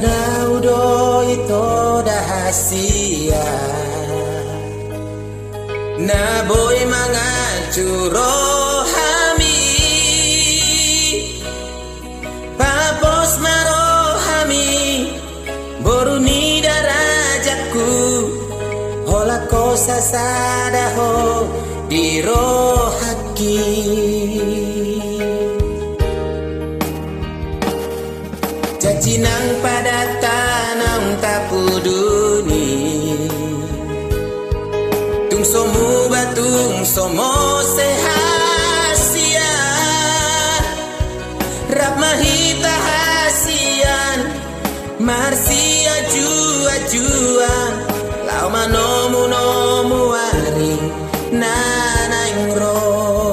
Naudo ito dahasia na boy mga churo hami papos maro hami boruni darajaku hola kosa sadaho dirohaki Cacinang pada tanang tapuduni Tung somu batung somo sehasia Rap mahita hasian Marsia jua jua Lau manomu nomu waring nanaing roh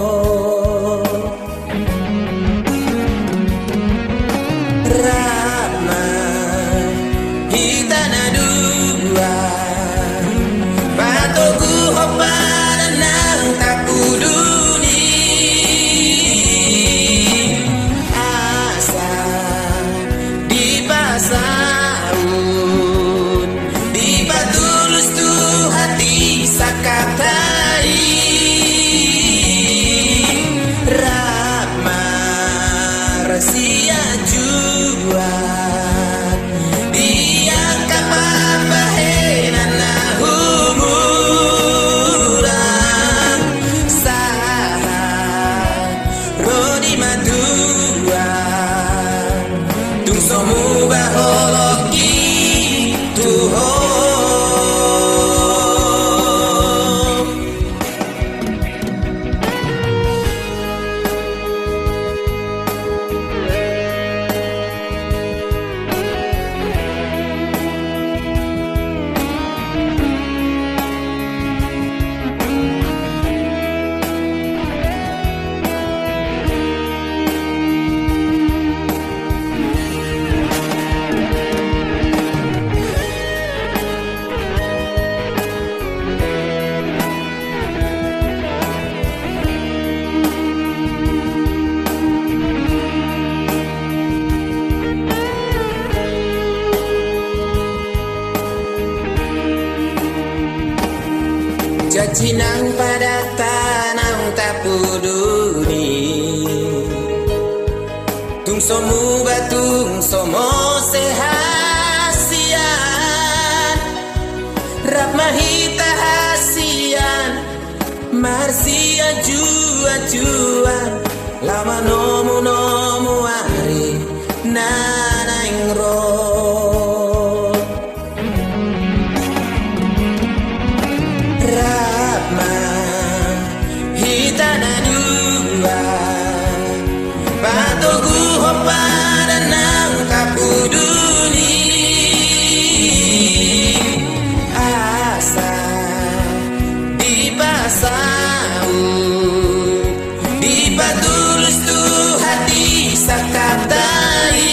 Cacinang pada tanang tapuduni Tung somu batung somo sehasian Rap mahita hasian Marsia jua jua Lama nomu nomu ari nanaing roh Hita nadua Patogu hopada nang kapuduni Asa di pasau Di patulus tu hati sakatai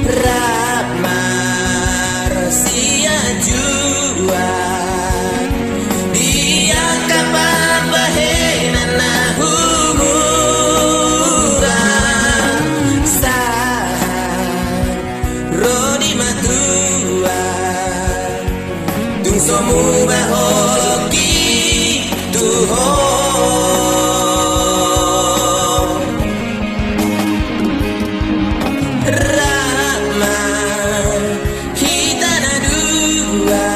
Ramar sia jua Somu bahoki tuho Rama hita nadua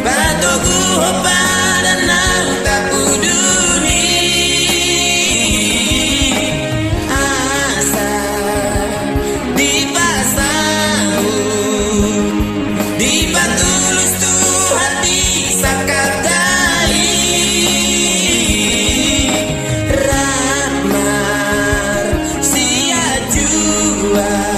Patoku hopada nang tapuduni Asa di pasau Di patulus tu hati sakatai Ramar sia jua